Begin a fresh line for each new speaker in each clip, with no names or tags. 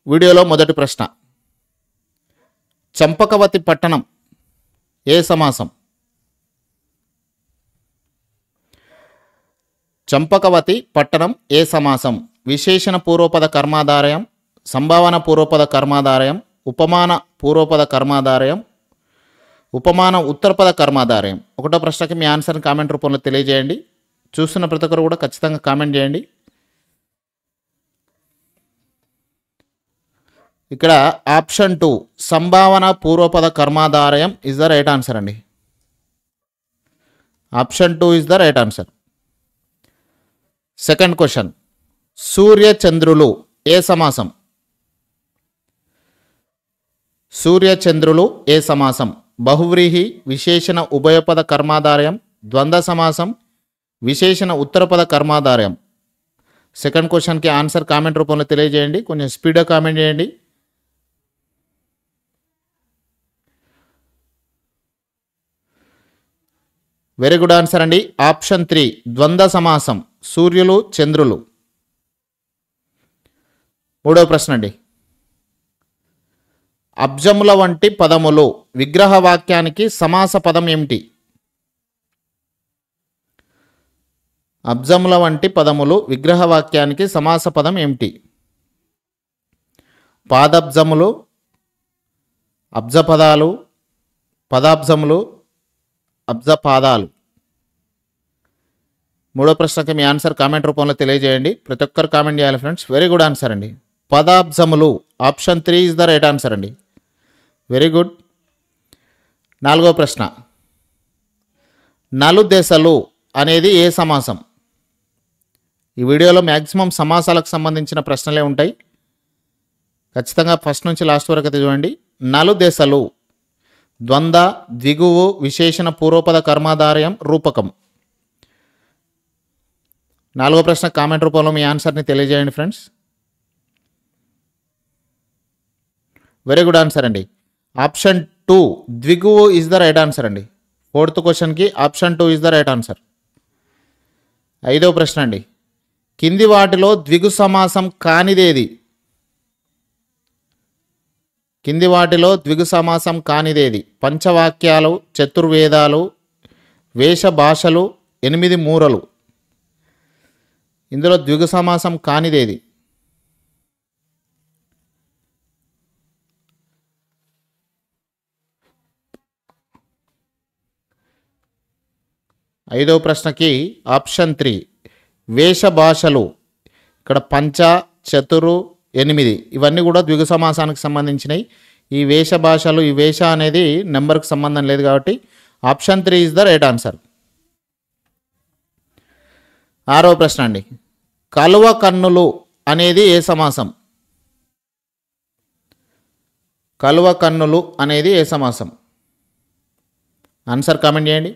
వీడియోలో మొదటి ప్రశ్న, చంపకవతి పట్టణం ఏ సమాసం? చంపకవతి పట్టణం ఏ సమాసం? విశేషణ పూర్వపద కర్మాధారయం, సంభావన పూర్వపద కర్మాధారయం, ఉపమాన పూర్వపద కర్మాధారయం, ఉపమాన ఉత్తరపద కర్మాధారయం. ఒకటో ప్రశ్నకి మీ ఆన్సర్ని కామెంట్ రూపంలో తెలియజేయండి. చూస్తున్న ప్రతి ఒక్కరు కూడా ఖచ్చితంగా కామెంట్ చేయండి. ఇక్కడ ఆప్షన్ 2 సంభావన పూర్వపద కర్మాధారయం ఇస్ ద రైట్ ఆన్సర్ అండి. Option 2 is the right answer. Second question, సూర్య చంద్రులు ఏ సమాసం? సూర్య చంద్రులు ఏ సమాసం? బహువ్రీహి, విశేషణ ఉభయపద కర్మాధారయం, ద్వంద్వ సమాసం, విశేషణ ఉత్తరపద కర్మాధారయం. సెకండ్ క్వశ్చన్కి ఆన్సర్ కామెంట్ రూపంలో తెలియజేయండి. కొంచెం స్పీడ్గా కామెంట్ చేయండి. వెరీ గుడ్ ఆన్సర్ అండి. ఆప్షన్ 3 ద్వంద్వ సమాసం, సూర్యులు చంద్రులు. మూడవ ప్రశ్న అండి, అబ్జముల వంటి పదములు విగ్రహ వాక్యానికి సమాస పదం ఏమిటి? అబ్జముల వంటి పదములు విగ్రహ వాక్యానికి సమాస పదం ఏమిటి? పాదబ్జములు, అబ్జపదాలు, పదాబ్జములు, అబ్జపాదాలు. మూడో ప్రశ్నకి మీ ఆన్సర్ కామెంట్ రూపంలో తెలియజేయండి. ప్రతి ఒక్కరు కామెంట్ చేయాలి ఫ్రెండ్స్. వెరీ గుడ్ ఆన్సర్ అండి. పదాబ్జములు, option 3 is the right answer అండి. Very good. నాలుగో ప్రశ్న, నలుదెసలు అనేది ఏ సమాసం? ఈ వీడియోలో మ్యాక్సిమం సమాసాలకు సంబంధించిన ప్రశ్నలే ఉంటాయి. ఖచ్చితంగా ఫస్ట్ నుంచి లాస్ట్ వరకు అయితే చూడండి. నలుదెసలు ద్వంద్వ, ద్విగువు, విశేషణ పూర్వపద కర్మాధారయం, రూపకం. నాలుగో ప్రశ్న కామెంట్ రూపంలో మీ ఆన్సర్ని తెలియజేయండి ఫ్రెండ్స్. వెరీ గుడ్ ఆన్సర్ అండి. ఆప్షన్ 2 ద్విగువు ఇస్ ద రైట్ ఆన్సర్ అండి. ఫోర్త్ క్వశ్చన్కి option 2 is the right answer. ఐదో ప్రశ్న అండి, కింది వాటిలో ద్విగు సమాసం కానిదేది? కింది వాటిలో ద్విగు సమాసం కానిదేది? పంచవాక్యాలు, చతుర్వేదాలు, వేష భాషలు, 8 మూరలు. ఇందులో ద్విగు సమాసం కానిదేది? ఐదో ప్రశ్నకి ఆప్షన్ 3 వేష భాషలు. ఇక్కడ పంచ, చతురు, 8 ఇవన్నీ కూడా ద్విగు సమాసానికి సంబంధించినవి. ఈ వేష భాషలు, ఈ వేష అనేది నెంబర్కి సంబంధం లేదు కాబట్టి option 3 is the right answer. ఆరో ప్రశ్న అండి, కలువ కన్నులు అనేది ఏ సమాసం? కలువ కన్నులు అనేది ఏ సమాసం? ఆన్సర్ కామెంట్ చేయండి.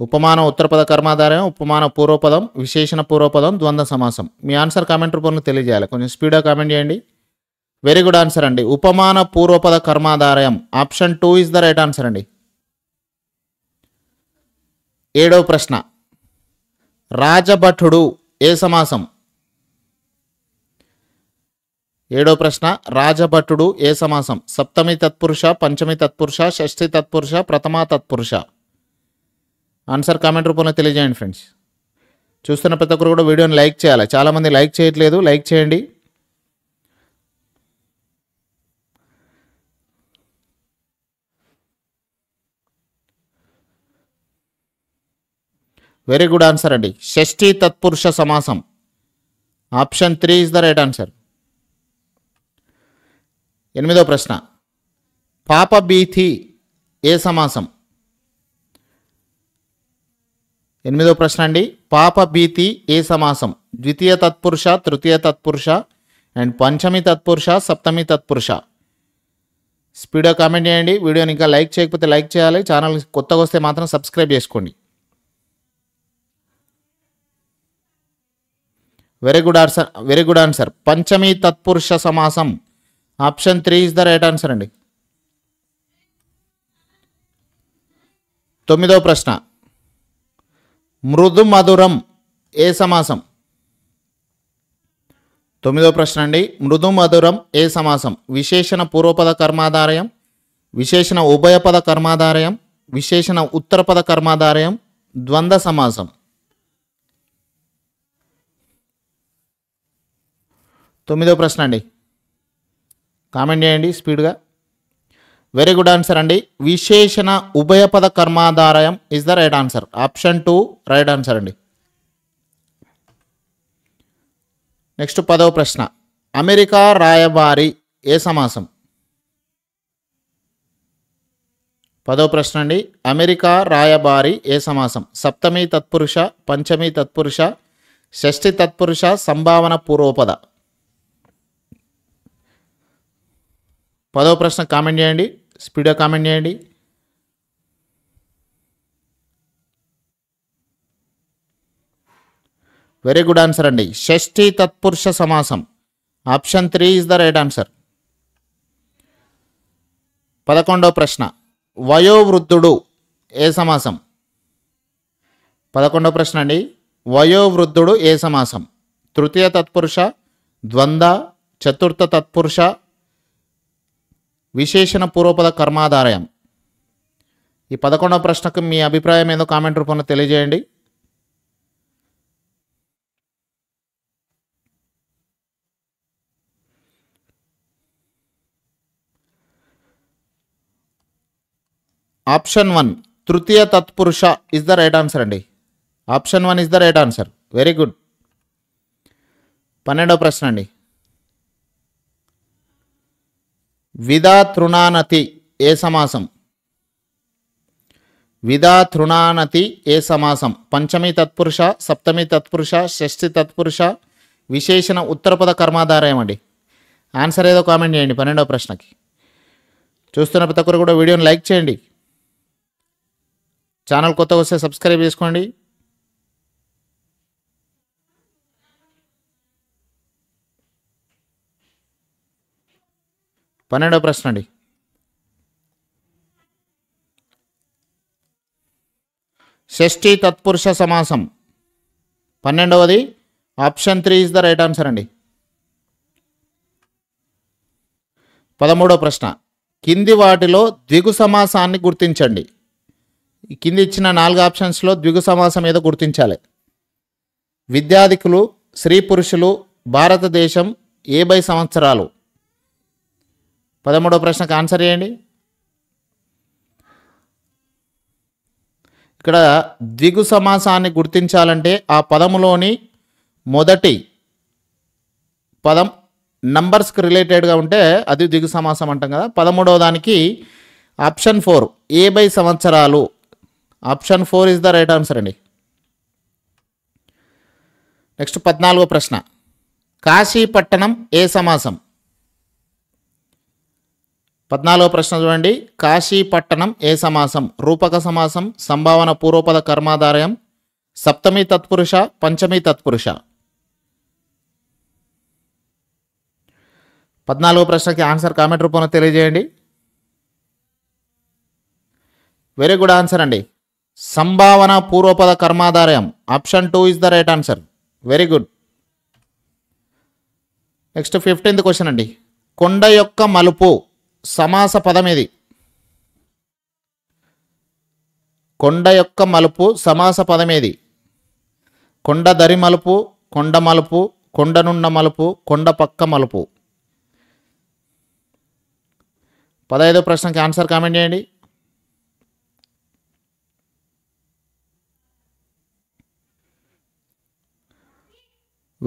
ఉపమాన ఉత్తరపద కర్మాధారయం, ఉపమాన పూర్వపదం, విశేషణ పూర్వపదం, ద్వంద్వ సమాసం. మీ ఆన్సర్ కామెంట్ రూపంలో తెలియజేయాలి. కొంచెం స్పీడ్గా కామెంట్ చేయండి. వెరీ గుడ్ ఆన్సర్ అండి. ఉపమాన పూర్వపద కర్మాధారయం, option 2 is the right answer అండి. ఏడవ ప్రశ్న, రాజభటుడు ఏ సమాసం? ఏడో ప్రశ్న, రాజభటుడు ఏ సమాసం? సప్తమి తత్పురుష, పంచమి తత్పురుష, షష్ఠి తత్పురుష, ప్రథమా తత్పురుష. ఆన్సర్ కామెంట్ రూపంలో తెలియజేయండి ఫ్రెండ్స్. చూస్తున్న ప్రతి ఒక్కరు కూడా వీడియోని లైక్ చేయాలి. చాలామంది లైక్ చేయట్లేదు, లైక్ చేయండి. వెరీ గుడ్ ఆన్సర్ అండి. షష్ఠి తత్పురుష సమాసం, option 3 is the right answer. ఎనిమిదో ప్రశ్న, పాపభీతి ఏ సమాసం? ఎనిమిదో ప్రశ్న అండి, పాపభీతి ఏ సమాసం? ద్వితీయ తత్పురుష, తృతీయ తత్పురుష, అండ్ పంచమి తత్పురుష, సప్తమి తత్పురుష. స్పీడ్గా కామెంట్ చేయండి. వీడియోని ఇంకా లైక్ చేయకపోతే లైక్ చేయాలి. ఛానల్ కొత్తగా వస్తే మాత్రం సబ్స్క్రైబ్ చేసుకోండి. Very good answer. పంచమి తత్పురుష సమాసం, option 3 is the right answer అండి. తొమ్మిదవ ప్రశ్న, మృదు మధురం ఏ సమాసం? 9వ ప్రశ్న అండి. మృదు మధురం ఏ సమాసం? విశేషణ పూర్వపద కర్మాధారయం, విశేషణ ఉభయపద కర్మాధారయం, విశేషణ ఉత్తరపద కర్మాధారయం, ద్వంద్వ సమాసం. 9వ ప్రశ్న అండి. కామెంట్ చేయండి స్పీడ్గా. వెరీ గుడ్ ఆన్సర్ అండి. విశేషణ ఉభయపద కర్మాధారయం is the right answer. Option 2 right answer అండి. నెక్స్ట్ 10వ ప్రశ్న. అమెరికా రాయబారి ఏ సమాసం? 10వ ప్రశ్న అండి. అమెరికా రాయబారి ఏ సమాసం? సప్తమి తత్పురుష, పంచమి తత్పురుష, షష్ఠి తత్పురుష, సంభావన పూర్వపద. 10వ ప్రశ్న కామెంట్ చేయండి, స్పీడ్గా కామెంట్ చేయండి. వెరీ గుడ్ ఆన్సర్ అండి. షష్ఠి తత్పురుష సమాసం. Option 3 is the right answer. 11వ ప్రశ్న. వయోవృద్ధుడు ఏ సమాసం? 11వ ప్రశ్న అండి. వయోవృద్ధుడు ఏ సమాసం? తృతీయ తత్పురుష, ద్వంద్వ, చతుర్థ తత్పురుష, విశేషణ పూర్వపద కర్మాధారయం. ఈ 11వ ప్రశ్నకు మీ అభిప్రాయం ఏదో కామెంట్ రూపంలో తెలియజేయండి. ఆప్షన్ 1 తృతీయ తత్పురుష ఇస్ ద రైట్ ఆన్సర్ అండి. Option 1 is the right answer. Very good. 12వ ప్రశ్న అండి. విదా తృణానతి ఏ సమాసం? విదా తృణానతి ఏ సమాసం? పంచమి తత్పురుష, సప్తమి తత్పురుష, షష్ఠి తత్పురుష, విశేషణ ఉత్తరపద కర్మాధారయం అండి. ఆన్సర్ ఏదో కామెంట్ చేయండి 12వ ప్రశ్నకి. చూస్తున్న ప్రతి ఒక్కరు కూడా వీడియోని లైక్ చేయండి. ఛానల్ కొత్తగా వస్తే సబ్స్క్రైబ్ చేసుకోండి. పన్నెండవ ప్రశ్న అండి. షష్ఠి తత్పురుష సమాసం. 12వది option 3 is the right answer అండి. 13వ ప్రశ్న. కింది వాటిలో ద్విగు సమాసాన్ని గుర్తించండి. ఈ కింది ఇచ్చిన 4 ఆప్షన్స్లో ద్విగు సమాసం ఏదో గుర్తించాలి. విద్యాధికులు, స్త్రీ పురుషులు, భారతదేశం, 50 సంవత్సరాలు. 13వ ప్రశ్నకు ఆన్సర్ చేయండి. ఇక్కడ ద్విగు సమాసాన్ని గుర్తించాలంటే ఆ పదములోని మొదటి పదం నంబర్స్కి రిలేటెడ్గా ఉంటే అది ద్విగు సమాసం అంటాం కదా. 13వ దానికి ఆప్షన్ 4 50 సంవత్సరాలు. Option 4 is the right answer అండి. నెక్స్ట్ 14వ ప్రశ్న. కాశీపట్టణం ఏ సమాసం? 14వ ప్రశ్న చూడండి. కాశీపట్టణం ఏ సమాసం? రూపక సమాసం, సంభావన పూర్వపద కర్మాధారయం, సప్తమి తత్పురుష, పంచమి తత్పురుష. 14వ ప్రశ్నకి ఆన్సర్ కామెంట్ రూపంలో తెలియజేయండి. వెరీ గుడ్ ఆన్సర్ అండి. సంభావన పూర్వపద కర్మాధారయం. Option 2 is the right answer. Very good. Next 15th question అండి. కొండ యొక్క మలుపు సమాస పదం ఏది? కొండ యొక్క మలుపు సమాస పదం ఏది? కొండ దరి మలుపు, కొండ మలుపు, కొండనున్న మలుపు, కొండ పక్క మలుపు. 15వ ప్రశ్నకి ఆన్సర్ కామెంట్ చేయండి.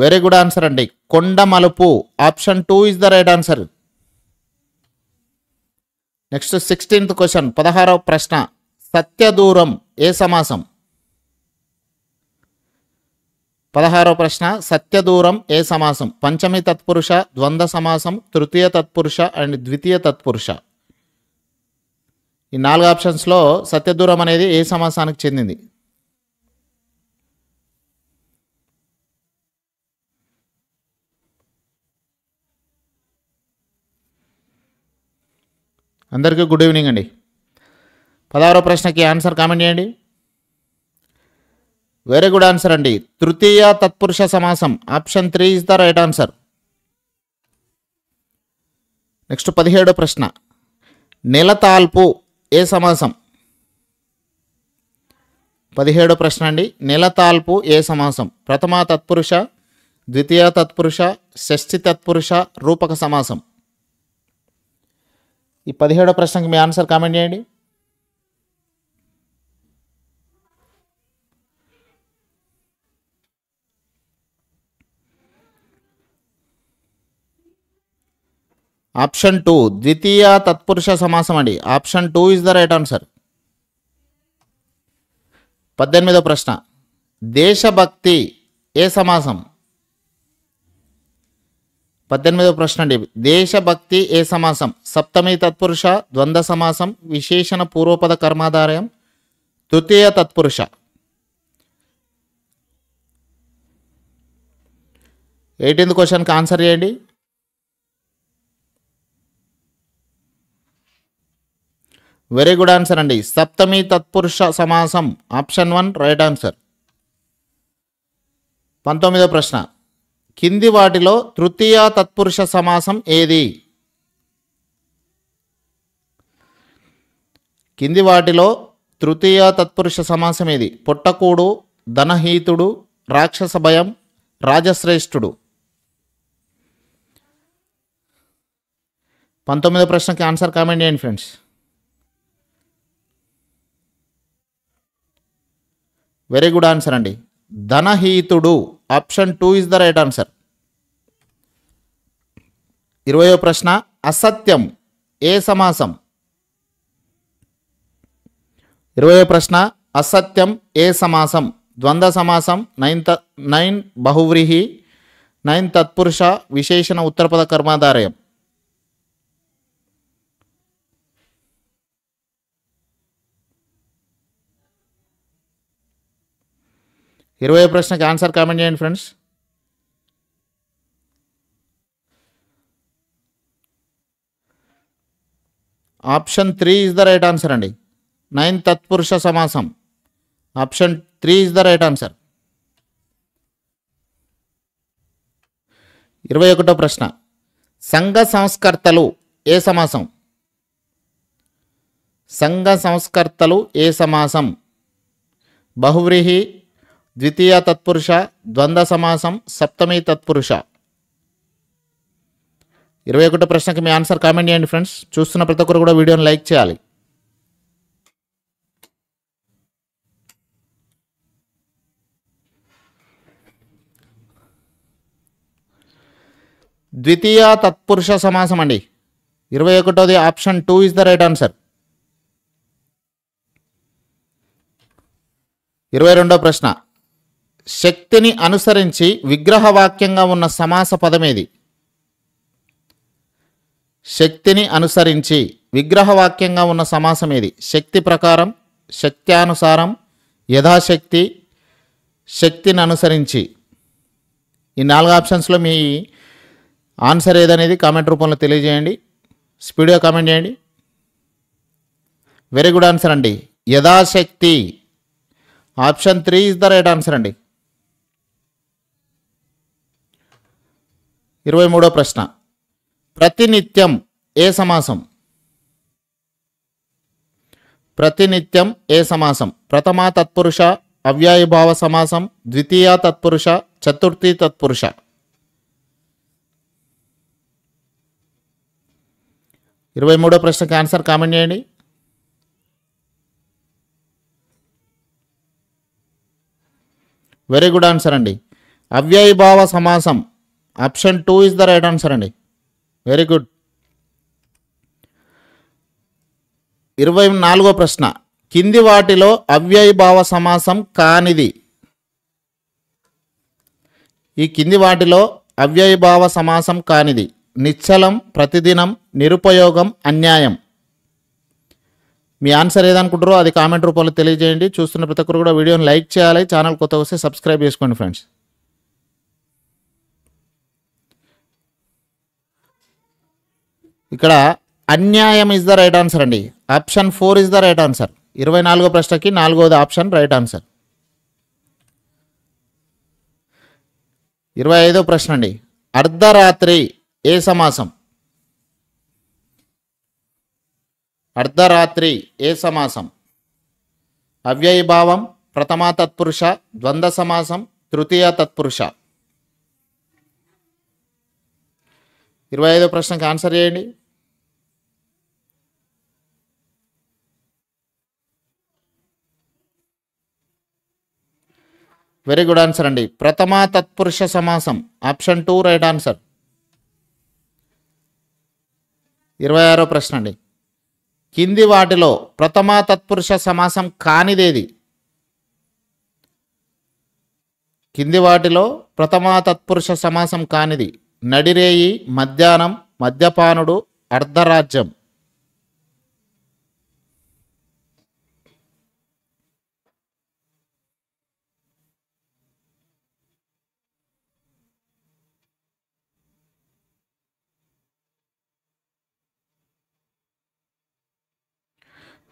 వెరీ గుడ్ ఆన్సర్ అండి. కొండ మలుపు. Option 2 is the right answer. Next 16th question. 16వ ప్రశ్న. సత్యదూరం ఏ సమాసం? 16వ ప్రశ్న. సత్యదూరం ఏ సమాసం? పంచమి తత్పురుష, ద్వంద్వ సమాసం, తృతీయ తత్పురుష అండ్ ద్వితీయ తత్పురుష. ఈ 4 ఆప్షన్స్లో సత్యదూరం అనేది ఏ సమాసానికి చెందింది? అందరికీ గుడ్ ఈవినింగ్ అండి. 16వ ప్రశ్నకి ఆన్సర్ కామెంట్ చేయండి. వెరీ గుడ్ ఆన్సర్ అండి. తృతీయ తత్పురుష సమాసం. Option 3 is the right answer. Next 17వ ప్రశ్న. నెలతాల్పు ఏ సమాసం? 17వ ప్రశ్న అండి. నెలతాల్పు ఏ సమాసం? ప్రథమ తత్పురుష, ద్వితీయ తత్పురుష, షష్ఠి తత్పురుష, రూపక సమాసం. ఈ 17వ ప్రశ్నకి మీ ఆన్సర్ కామెంట్ చేయండి. ఆప్షన్ 2 ద్వితీయ తత్పురుష సమాసం అండి. Option 2 is the right answer. 18వ ప్రశ్న. దేశభక్తి ఏ సమాసం? 18వ ప్రశ్న అండి. దేశభక్తి ఏ సమాసం? సప్తమి తత్పురుష, ద్వంద్వ సమాసం, విశేషణ పూర్వపద కర్మాధారయం, తృతీయ తత్పురుష. 18వ క్వశ్చన్కి ఆన్సర్ చేయండి. వెరీ గుడ్ ఆన్సర్ అండి. సప్తమి తత్పురుష సమాసం. Option 1 right answer. 19వ ప్రశ్న. కింది వాటిలో తృతీయ తత్పురుష సమాసం ఏది? కింది వాటిలో తృతీయ తత్పురుష సమాసం ఏది? పొట్టకూడు, ధనహీతుడు, రాక్షస భయం, రాజశ్రేష్ఠుడు. 19వ ప్రశ్నకి ఆన్సర్ కామెంట్ చేయండి ఫ్రెండ్స్. వెరీ గుడ్ ఆన్సర్ అండి. ధనహీతుడు. Option 2 is the right answer. 20వ ప్రశ్న. అసత్యం ఏ సమాసం? 20వ ప్రశ్న. అసత్యం ఏ సమాసం? ద్వంద్వ సమాసం, నైన్ బహువ్రీహి, నైన్ తత్పురుష, విశేషణ ఉత్తరపద కర్మాధారయం. 20వ ప్రశ్నకి ఆన్సర్ కామెంట్ చేయండి friends. Option 3 is the right answer అండి. నైన్ తత్పురుష సమాసం. Option 3 is the right answer. 21వ ప్రశ్న. సంఘ సంస్కర్తలు ఏ సమాసం? సంఘ సంస్కర్తలు ఏ సమాసం? బహువ్రీహి, ద్వితీయ తత్పురుష, ద్వంద్వ సమాసం, సప్తమి తత్పురుష. 21వ ప్రశ్నకి మీ ఆన్సర్ కామెంట్ చేయండి ఫ్రెండ్స్. చూస్తున్న ప్రతి ఒక్కరు కూడా వీడియోని లైక్ చేయాలి. ద్వితీయ తత్పురుష సమాసం అండి. 21వది option 2 is the right answer. 22వ ప్రశ్న. శక్తిని అనుసరించి విగ్రహవాక్యంగా ఉన్న సమాస పదమేది? శక్తిని అనుసరించి విగ్రహవాక్యంగా ఉన్న సమాసం ఏది? శక్తి ప్రకారం, శక్త్యానుసారం, యథాశక్తి, శక్తిని అనుసరించి. ఈ 4 ఆప్షన్స్లో మీ ఆన్సర్ ఏదనేది కామెంట్ రూపంలో తెలియజేయండి. స్పీడ్గా కామెంట్ చేయండి. వెరీ గుడ్ ఆన్సర్ అండి. యథాశక్తి. Option 3 is the right answer అండి. 23వ ప్రశ్న. ప్రతినిత్యం ఏ సమాసం? ప్రతినిత్యం ఏ సమాసం? ప్రథమ తత్పురుష, అవ్యయభావ సమాసం, ద్వితీయ తత్పురుష, చతుర్థి తత్పురుష. 23వ ప్రశ్నకి ఆన్సర్ కామెంట్ చేయండి. వెరీ గుడ్ ఆన్సర్ అండి. అవ్యయభావ సమాసం. Option 2 is the right answer అండి. Very good. 24వ ప్రశ్న. కింది వాటిలో అవ్యయభావ సమాసం కానిది? ఈ కింది వాటిలో అవ్యయభావ సమాసం కానిది? నిశ్చలం, ప్రతిదినం, నిరుపయోగం, అన్యాయం. మీ ఆన్సర్ ఏదనుకుంటారో అది కామెంట్ రూపంలో తెలియజేయండి. చూస్తున్న ప్రతి ఒక్కరు కూడా వీడియోని లైక్ చేయాలి. ఛానల్ కొత్తగా వస్తే సబ్స్క్రైబ్ చేసుకోండి ఫ్రెండ్స్. ఇక్కడ అన్యాయం ఇస్ ద రైట్ ఆన్సర్ అండి. Option 4 is the right answer. 24వ ప్రశ్నకి 4వది ఆప్షన్ రైట్ ఆన్సర్. 25వ ప్రశ్న అండి. అర్ధరాత్రి ఏ సమాసం? అర్ధరాత్రి ఏ సమాసం? అవ్యయీభావం, ప్రథమా తత్పురుష, ద్వంద్వ సమాసం, తృతీయ తత్పురుష. 25వ ప్రశ్నకి ఆన్సర్ చేయండి. వెరీ గుడ్ ఆన్సర్ అండి. ప్రథమా తత్పురుష సమాసం. Option 2 right answer. 26వ ప్రశ్న అండి. కింది వాటిలో ప్రథమా తత్పురుష సమాసం కానిదేది? కింది వాటిలో ప్రథమా తత్పురుష సమాసం కానిది? నడిరేయి, మధ్యాహ్నం, మద్యపానుడు, అర్ధరాజ్యం.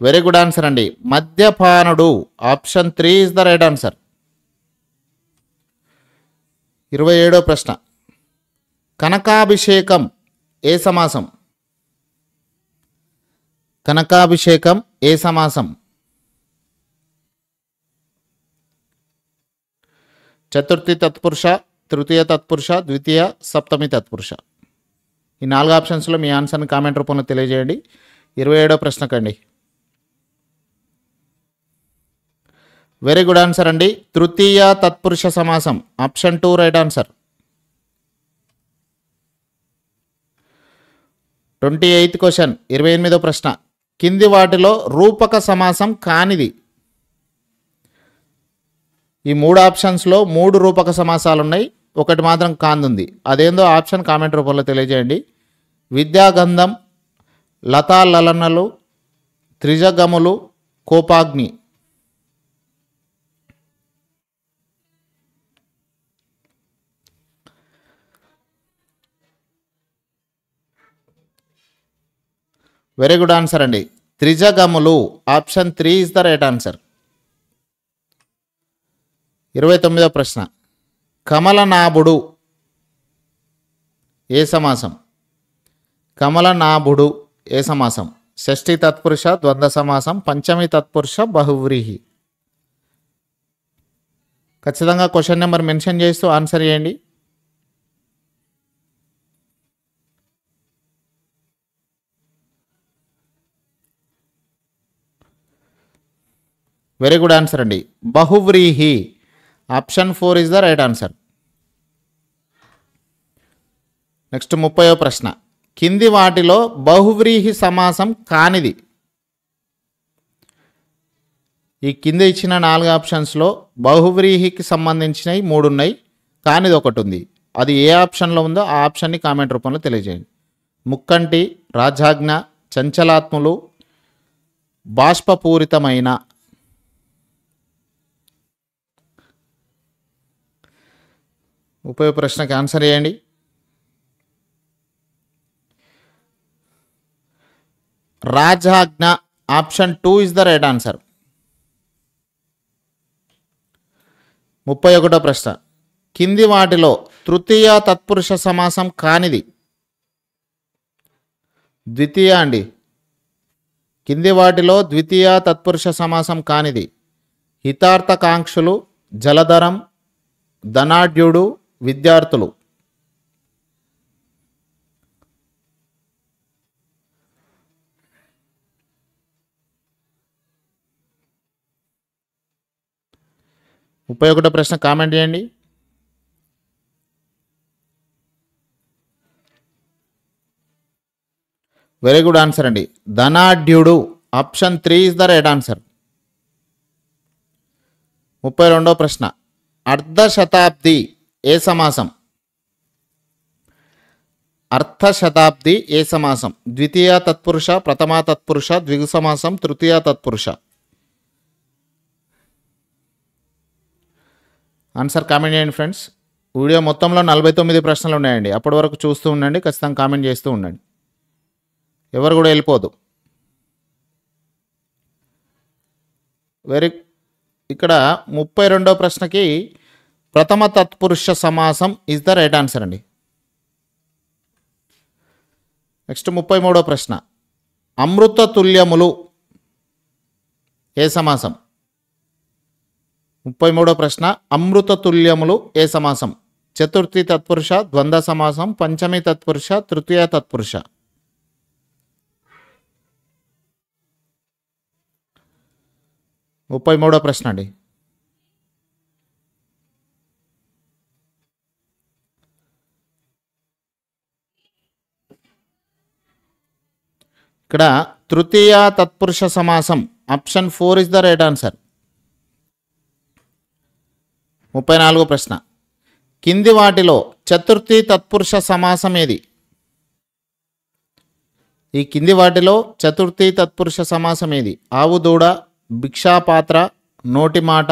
వెరీ గుడ్ ఆన్సర్ అండి. మద్యపానుడు. Option 3 is the right answer. 27వ ప్రశ్న. కనకాభిషేకం ఏ సమాసం? కనకాభిషేకం ఏ సమాసం? చతుర్థి తత్పురుష, తృతీయ తత్పురుష, ద్వితీయ, సప్తమి తత్పురుష. ఈ 4 ఆప్షన్స్లో మీ ఆన్సర్ని కామెంట్ రూపంలో తెలియజేయండి. 27వ ప్రశ్నకండి. వెరీ గుడ్ ఆన్సర్ అండి. తృతీయ తత్పురుష సమాసం. Option 2 right answer. 28th question. 28వ ప్రశ్న. కింది వాటిలో రూపక సమాసం కానిది? ఈ 3 ఆప్షన్స్లో 3 రూపక సమాసాలు ఉన్నాయి, ఒకటి మాత్రం కాందుంది. అదేందో ఆప్షన్ కామెంట్ రూపంలో తెలియజేయండి. విద్యాగంధం, లతాలలనలు, త్రిజగములు, కోపాగ్ని. వెరీ గుడ్ ఆన్సర్ అండి. త్రిజగములు. Option 3 is the right answer. 29వ ప్రశ్న. కమలనాభుడు ఏ సమాసం? కమలనాభుడు ఏ సమాసం? షష్ఠి తత్పురుష, ద్వంద్వ సమాసం, పంచమి తత్పురుష, బహువ్రీహి. ఖచ్చితంగా క్వశ్చన్ నెంబర్ మెన్షన్ చేస్తూ ఆన్సర్ చేయండి. వెరీ గుడ్ ఆన్సర్ అండి. బహువ్రీహి. Option 4 is the right answer. Next 30వ ప్రశ్న. కింది వాటిలో బహువ్రీహి సమాసం కానిది? ఈ కింద ఇచ్చిన 4 ఆప్షన్స్లో బహువ్రీహికి సంబంధించినవి 3 ఉన్నాయి, కానిది ఒకటి ఉంది. అది ఏ ఆప్షన్లో ఉందో ఆ ఆప్షన్ని కామెంట్ రూపంలో తెలియజేయండి. ముక్కంటి, రాజాజ్ఞ, చంచలాత్ములు, బాష్పపూరితమైన. ఉపయోగ ప్రశ్నకి ఆన్సర్ చేయండి. రాజాజ్ఞ. Option 2 is the right answer. 31వ ప్రశ్న. కింది వాటిలో తృతీయ తత్పురుష సమాసం కానిది? ద్వితీయ అండి. కింది వాటిలో ద్వితీయ తత్పురుష సమాసం కానిది? హితార్థకాంక్షులు, జలధరం, ధనాఢ్యుడు, విద్యార్థులు. ఉపయోగ ప్రశ్న కామెంట్ చేయండి. వెరీ గుడ్ ఆన్సర్ అండి. ధనాఢ్యుడు. Option 3 is the right answer. 32వ ప్రశ్న. అర్ధశతాబ్ది ఏ సమాసం? అర్ధశతాబ్ది ఏ సమాసం? ద్వితీయ తత్పురుష, ప్రథమా తత్పురుష, ద్విగు సమాసం, తృతీయ తత్పురుష. ఆన్సర్ కామెంట్ చేయండి ఫ్రెండ్స్. వీడియో మొత్తంలో 49 ప్రశ్నలు ఉన్నాయండి. అప్పటి వరకు చూస్తూ ఉండండి, ఖచ్చితంగా కామెంట్ చేస్తూ ఉండండి, ఎవరు కూడా వెళ్ళిపోదు. ఇక్కడ 32వ ప్రశ్నకి ప్రథమ తత్పురుష సమాసం ఇస్ ద రైట్ ఆన్సర్ అండి. నెక్స్ట్ 33వ ప్రశ్న. అమృత తుల్యములు ఏ సమాసం? 33వ ప్రశ్న. అమృత తుల్యములు ఏ సమాసం? చతుర్థి తత్పురుష, ద్వంద్వ సమాసం, పంచమి తత్పురుష, తృతీయ తత్పురుష. 33వ ప్రశ్న అండి. ఇక్కడ తృతీయ తత్పురుష సమాసం option 4 is the right answer. 34వ ప్రశ్న. కింది వాటిలో చతుర్థి తత్పురుష సమాసం ఏది? ఈ కింది వాటిలో చతుర్థి తత్పురుష సమాసం ఏది? ఆవు దూడ, భిక్షాపాత్ర, నోటి మాట,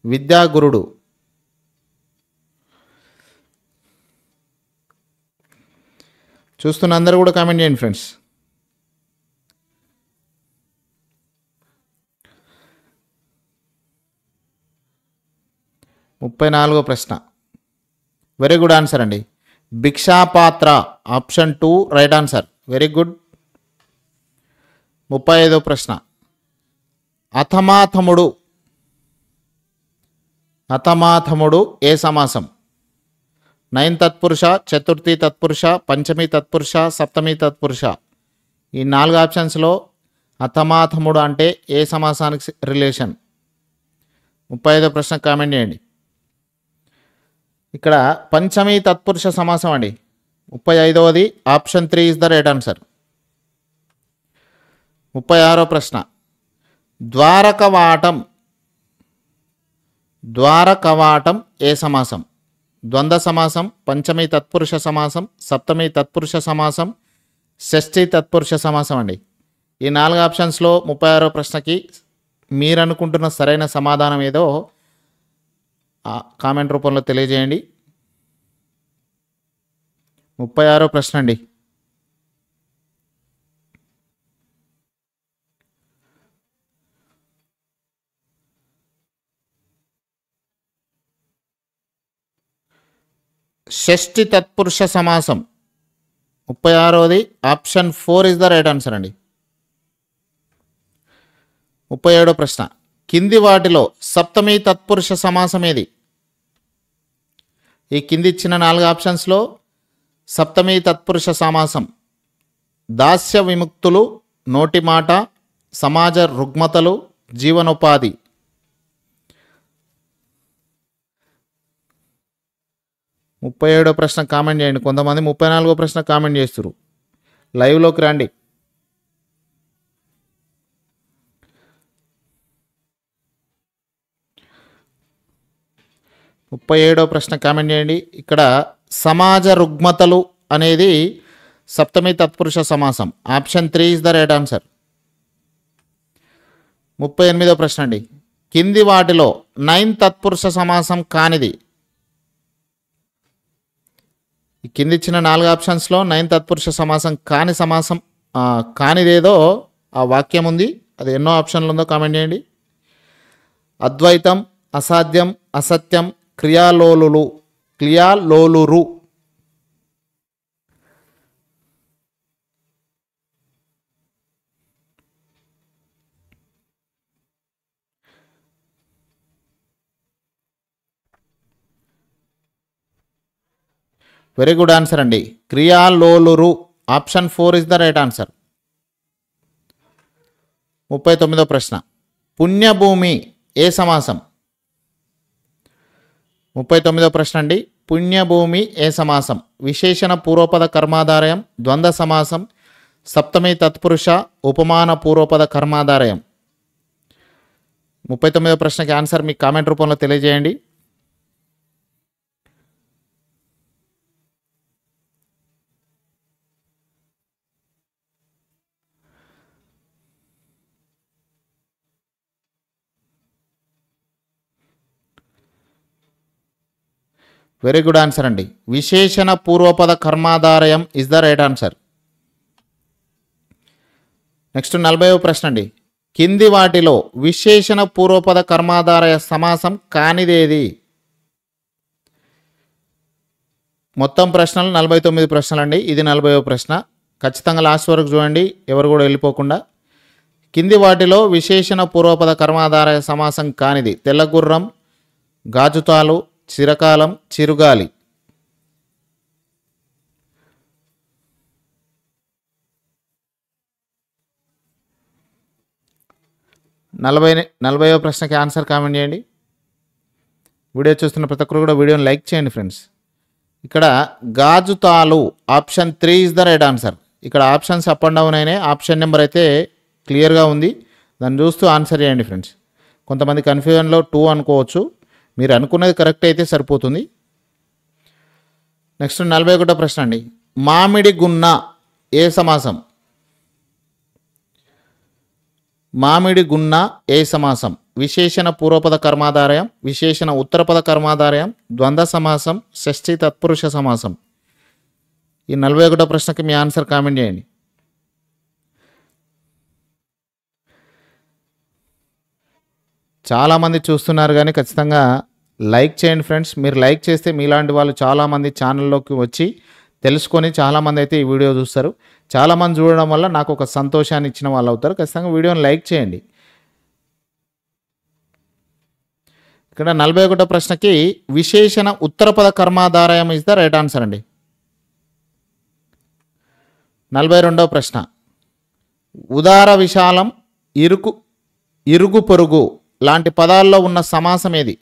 విద్యాగురుడు. చూస్తున్న అందరూ కూడా కామెంట్ చేయండి ఫ్రెండ్స్. ముప్పై 34వ ప్రశ్న. వెరీ గుడ్ ఆన్సర్ అండి. భిక్షాపాత్ర option 2 right answer. Very good. 35వ ప్రశ్న. అథమాథముడు ఏ సమాసం? 9 తత్పురుష, చతుర్థి తత్పురుష, పంచమి తత్పురుష, సప్తమి తత్పురుష. ఈ 4 ఆప్షన్స్లో అథమాథముడు అంటే ఏ సమాసానికి రిలేషన్? 35వ ప్రశ్న కామెంట్ చేయండి. ఇక్కడ పంచమి తత్పురుష సమాసం అండి. 35వది option 3 is the right answer. 36వ ప్రశ్న. ద్వారకవాటం ఏ సమాసం? ద్వంద్వ సమాసం, పంచమి తత్పురుష సమాసం, సప్తమి తత్పురుష సమాసం, షష్ఠి తత్పురుష సమాసం అండి. ఈ 4 ఆప్షన్స్లో 36వ ప్రశ్నకి మీరు అనుకుంటున్న సరైన సమాధానం ఏదో కామెంట్ రూపంలో తెలియజేయండి. 36వ ప్రశ్న అండి. షష్ఠి తత్పురుష సమాసం 36వది option 4 is the right answer అండి. 37వ ప్రశ్న. కింది వాటిలో సప్తమి తత్పురుష సమాసం ఏది? ఈ కింది ఇచ్చిన 4 ఆప్షన్స్లో సప్తమి తత్పురుష సమాసం దాస్య విముక్తులు, నోటి మాట, సమాజ రుగ్మతలు, జీవనోపాధి. ముప్పై 37వ ప్రశ్న కామెంట్ చేయండి. కొంతమంది 34వ ప్రశ్న కామెంట్ చేస్తారు. లైవ్లోకి రండి. 37వ ప్రశ్న కామెంట్ చేయండి. ఇక్కడ సమాజ రుగ్మతలు అనేది సప్తమి తత్పురుష సమాసం. Option 3 is the right answer. 38వ ప్రశ్న అండి. కింది వాటిలో 9 తత్పురుష సమాసం కానిది? కింది ఇచ్చిన 4 ఆప్షన్స్లో 9 తత్పురుష సమాసం కానిదేదో ఆ వాక్యం ఉంది. అది ఎన్నో ఆప్షన్లు ఉందో కామెంట్ చేయండి. అద్వైతం, అసాధ్యం, అసత్యం, క్రియాలోలురు. వెరీ గుడ్ ఆన్సర్ అండి. క్రియాలోలురు option 4 is the right answer. 39వ ప్రశ్న. పుణ్యభూమి ఏ సమాసం? 39వ ప్రశ్న అండి. పుణ్యభూమి ఏ సమాసం? విశేషణ పూర్వపద కర్మాధారయం, ద్వంద్వ సమాసం, సప్తమి తత్పురుష, ఉపమాన పూర్వపద కర్మాధారయం. 39వ ప్రశ్నకి ఆన్సర్ మీ కామెంట్ రూపంలో తెలియజేయండి. వెరీ గుడ్ ఆన్సర్ అండి. విశేషణ పూర్వపద కర్మాధారయం is the right answer. Next 40వ ప్రశ్న అండి. కింది వాటిలో విశేషణ పూర్వపద కర్మాధారయ సమాసం కానిదేది? మొత్తం ప్రశ్నలు 49 ప్రశ్నలు అండి. ఇది 40వ ప్రశ్న. ఖచ్చితంగా లాస్ట్ వరకు చూడండి, ఎవరు కూడా వెళ్ళిపోకుండా. కింది వాటిలో విశేషణ పూర్వపద కర్మాధారయ సమాసం కానిది: తెల్లగుర్రం, గాజుతాలు, చిరకాలం, చిరుగాలి. 40వ ప్రశ్నకి ఆన్సర్ కామెంట్ చేయండి. వీడియో చూస్తున్న ప్రతి ఒక్కరు కూడా వీడియోని లైక్ చేయండి ఫ్రెండ్స్. ఇక్కడ గాజుతాలు option 3 is the right answer. ఇక్కడ ఆప్షన్స్ అప్ అండ్ డౌన్ అయినాయి. ఆప్షన్ నెంబర్ అయితే క్లియర్గా ఉంది, దాన్ని చూస్తూ ఆన్సర్ చేయండి ఫ్రెండ్స్. కొంతమంది కన్ఫ్యూజన్లో 2 అనుకోవచ్చు, మీరు అనుకున్నది కరెక్ట్ అయితే సరిపోతుంది. నెక్స్ట్ 41వ ప్రశ్న అండి. మామిడి గున్న ఏ సమాసం? మామిడి గున్న ఏ సమాసం? విశేషణ పూర్వపద కర్మాధారయం, విశేషణ ఉత్తరపద కర్మాధారయం, ద్వంద్వ సమాసం, షష్ఠి తత్పురుష సమాసం. ఈ 41వ ప్రశ్నకి మీ ఆన్సర్ కామెంట్ చేయండి. చాలామంది చూస్తున్నారు కానీ ఖచ్చితంగా లైక్ చేయండి ఫ్రెండ్స్. మీరు లైక్ చేస్తే మీలాంటి వాళ్ళు చాలామంది ఛానల్లోకి వచ్చి తెలుసుకొని చాలామంది అయితే ఈ వీడియో చూస్తారు. చాలామంది చూడడం వల్ల నాకు ఒక సంతోషాన్ని ఇచ్చిన వాళ్ళు అవుతారు. ఖచ్చితంగా వీడియోని లైక్ చేయండి. ఇక్కడ 41వ ప్రశ్నకి విశేషణ ఉత్తరపద కర్మాధారయం ఇస్ ద రైట్ ఆన్సర్ అండి. 42వ ప్రశ్న. ఉదార విశాలం, ఇరుగు పొరుగు లాంటి పదాల్లో ఉన్న సమాసం ఏది?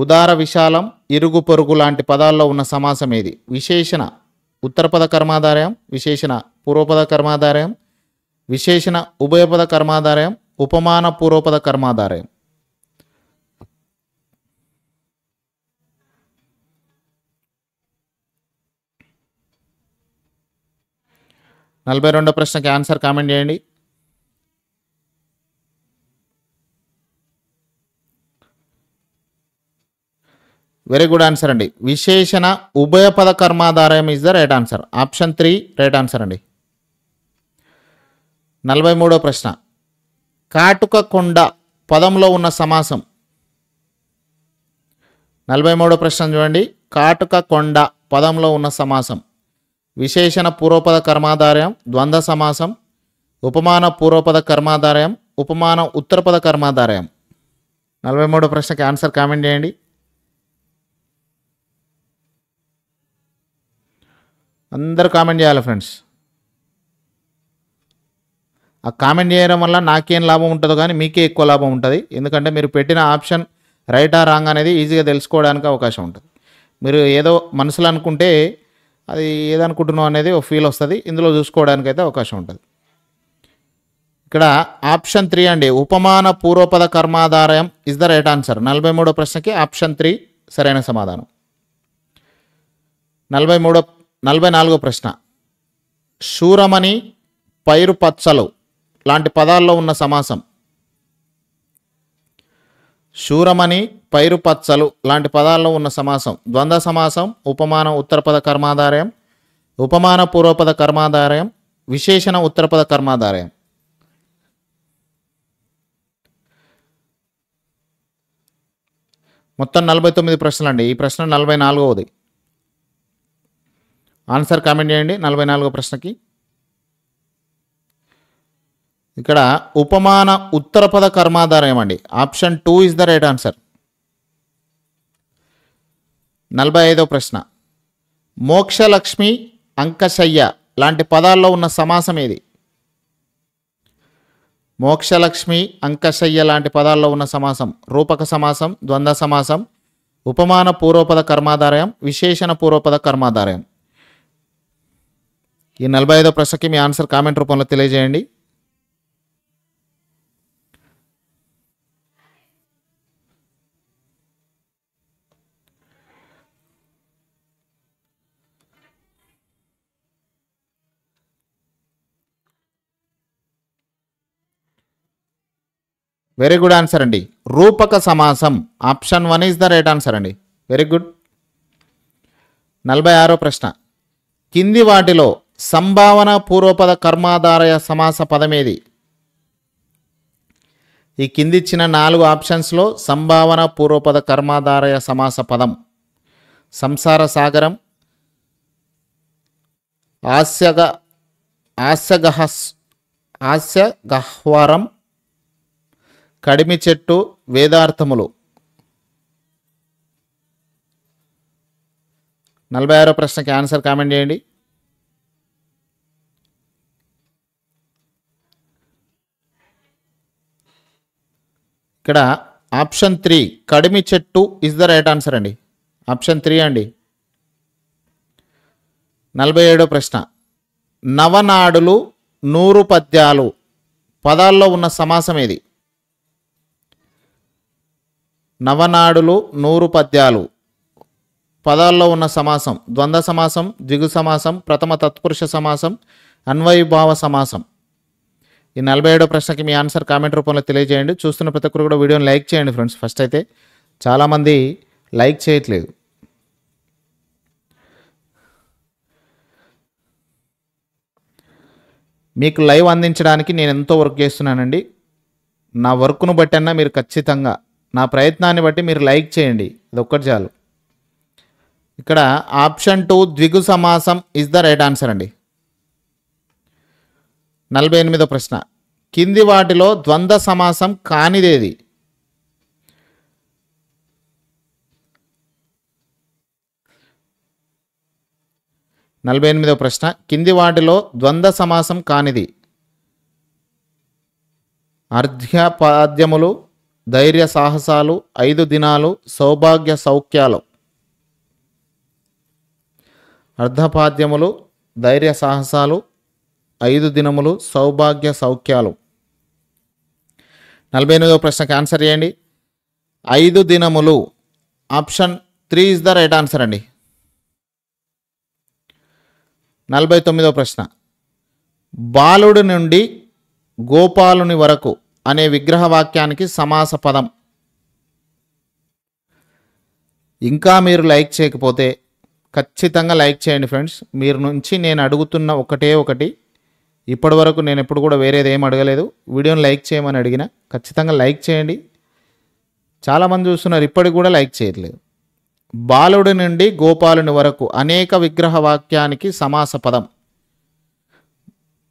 ఉదార విశాలం, ఇరుగు పొరుగు లాంటి పదాల్లో ఉన్న సమాసం ఏది? విశేషణ ఉత్తరపద కర్మాధారయం, విశేషణ పూర్వపద కర్మాధారయం, విశేషణ ఉభయపద కర్మాధారయం, ఉపమాన పూర్వపద కర్మాధారయం. నలభై రెండో ప్రశ్నకి ఆన్సర్ కామెంట్ చేయండి. వెరీ గుడ్ ఆన్సర్ అండి. విశేషణ ఉభయపద కర్మాధారయం is the right answer. Option 3 right answer అండి. 43వ ప్రశ్న. కాటుక కొండ పదంలో ఉన్న సమాసం. 43వ ప్రశ్న చూడండి. కాటుక కొండ పదంలో ఉన్న సమాసం. విశేషణ పూర్వపద కర్మాధారయం, ద్వంద్వ సమాసం, ఉపమాన పూర్వపద కర్మాధారయం, ఉపమాన ఉత్తరపద కర్మాధారయం. 43వ ప్రశ్నకి ఆన్సర్ కామెంట్ చేయండి. అందరూ కామెంట్ చేయాలి ఫ్రెండ్స్. ఆ కామెంట్ చేయడం వల్ల నాకేం లాభం ఉంటుందో కానీ మీకే ఎక్కువ లాభం ఉంటుంది. ఎందుకంటే మీరు పెట్టిన ఆప్షన్ రైటా రాంగ్ అనేది ఈజీగా తెలుసుకోవడానికి అవకాశం ఉంటుంది. మీరు ఏదో మనసులో అనుకుంటే అది ఏదనుకుంటున్నాం అనేది ఒక ఫీల్ వస్తుంది. ఇందులో చూసుకోవడానికి అయితే అవకాశం ఉంటుంది. ఇక్కడ ఆప్షన్ 3 అండి. ఉపమాన పూర్వపద కర్మాధారయం ఇస్ ద రైట్ ఆన్సర్. 43వ ప్రశ్నకి ఆప్షన్ 3 సరైన సమాధానం. 44వ ప్రశ్న. శూరమణి, పైరు పచ్చలు లాంటి పదాల్లో ఉన్న సమాసం. శూరమణి, పైరు పచ్చలు లాంటి పదాల్లో ఉన్న సమాసం. ద్వంద్వ సమాసం, ఉపమాన ఉత్తరపద కర్మాధారయం, ఉపమాన పూర్వపద కర్మాధారయం, విశేషణ ఉత్తరపద కర్మాధారయం. మొత్తం 49 ప్రశ్నలు అండి. ఈ ప్రశ్న 44వది. ఆన్సర్ కామెంట్ చేయండి 44వ ప్రశ్నకి. ఇక్కడ ఉపమాన ఉత్తరపద కర్మాధారయం అండి. Option 2 is the right answer. 45వ ప్రశ్న. మోక్షలక్ష్మి, అంకశయ్య లాంటి పదాల్లో ఉన్న సమాసం ఏది? మోక్షలక్ష్మి, అంకశయ్య లాంటి పదాల్లో ఉన్న సమాసం. రూపక సమాసం, ద్వంద్వ సమాసం, ఉపమాన పూర్వపద కర్మాధారయం, విశేషణ పూర్వపద కర్మాధారయం. ఈ 45వ ప్రశ్నకి మీ ఆన్సర్ కామెంట్ రూపంలో తెలియజేయండి. వెరీ గుడ్ ఆన్సర్ అండి. రూపక సమాసం. Option 1 is the right answer అండి. Very good. 46వ ప్రశ్న. కింది వాటిలో సంభావన పూర్వపద కర్మాధారయ సమాస పదమేది? ఈ కింది ఇచ్చిన 4 ఆప్షన్స్లో సంభావన పూర్వపద కర్మాధారయ సమాస పదం. సంసార సాగరం, హాస్యగహ్వరం, కడిమి చెట్టు, వేదార్థములు. 46వ ప్రశ్నకి ఆన్సర్ కామెంట్ చేయండి. ఇక్కడ ఆప్షన్ 3 కడిమి చెట్టు ఇస్ ద రైట్ ఆన్సర్ అండి. ఆప్షన్ 3 అండి. 47వ ప్రశ్న నవనాడులు 100 పద్యాలు పదాల్లో ఉన్న సమాసం ఏది? నవనాడులు 100 పద్యాలు పదాల్లో ఉన్న సమాసం ద్వంద్వ సమాసం, ద్విగు సమాసం, ప్రథమ తత్పురుష సమాసం, అన్వయభావ సమాసం. ఈ 47వ ప్రశ్నకి మీ ఆన్సర్ కామెంట్ రూపంలో తెలియజేయండి. చూస్తున్న ప్రతి ఒక్కరు కూడా వీడియోని లైక్ చేయండి ఫ్రెండ్స్. ఫస్ట్ అయితే చాలామంది లైక్ చేయట్లేదు. మీకు లైవ్ అందించడానికి నేను ఎంతో వర్క్ చేస్తున్నానండి. నా వర్క్ను బట్టి అన్నా మీరు ఖచ్చితంగా నా ప్రయత్నాన్ని బట్టి మీరు లైక్ చేయండి. అదొక్కటి చాలు. ఇక్కడ ఆప్షన్ 2 ద్విగు సమాసం ఇస్ ద రైట్ ఆన్సర్ అండి. 48వ ప్రశ్న కింది వాటిలో ద్వంద్వ సమాసం కానిదేది? ప్రశ్న కింది వాటిలో ద్వంద్వ సమాసం కానిది? అర్ధ్యపాద్యములు, ధైర్య సాహసాలు, 5 దినాలు, సౌభాగ్య సౌఖ్యాలు. అర్ధపాద్యములు, ధైర్య సాహసాలు, 5 దినములు, సౌభాగ్య సౌఖ్యాలు. 48వ ప్రశ్నకి ఆన్సర్ చేయండి. 5 దినములు option 3 is the right answer అండి. 49వ ప్రశ్న బాలుడి నుండి గోపాలుని వరకు అనే విగ్రహ వాక్యానికి సమాస పదం. ఇంకా మీరు లైక్ చేయకపోతే ఖచ్చితంగా లైక్ చేయండి ఫ్రెండ్స్. మీరు నుంచి నేను అడుగుతున్న ఒకటే ఒకటి, ఇప్పటి వరకు నేను ఎప్పుడు కూడా వేరేది ఏం అడగలేదు. వీడియోని లైక్ చేయమని అడిగిన ఖచ్చితంగా లైక్ చేయండి. చాలామంది చూస్తున్నారు ఇప్పటికి కూడా లైక్ చేయట్లేదు. బాలుడి నుండి గోపాలుని వరకు అనేక విగ్రహ వాక్యానికి సమాస పదం.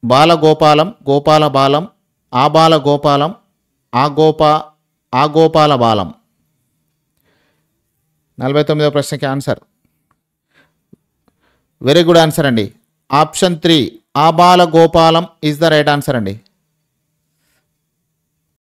బాలగోపాలం, గోపాల బాలం, ఆబాల గోపాలం, ఆగోపాల బాలం. 49వ ప్రశ్నకి ఆన్సర్ వెరీ గుడ్ ఆన్సర్ అండి. ఆప్షన్ 3 ఆబాల గోపాలం ఈజ్ ద రైట్ ఆన్సర్ అండి.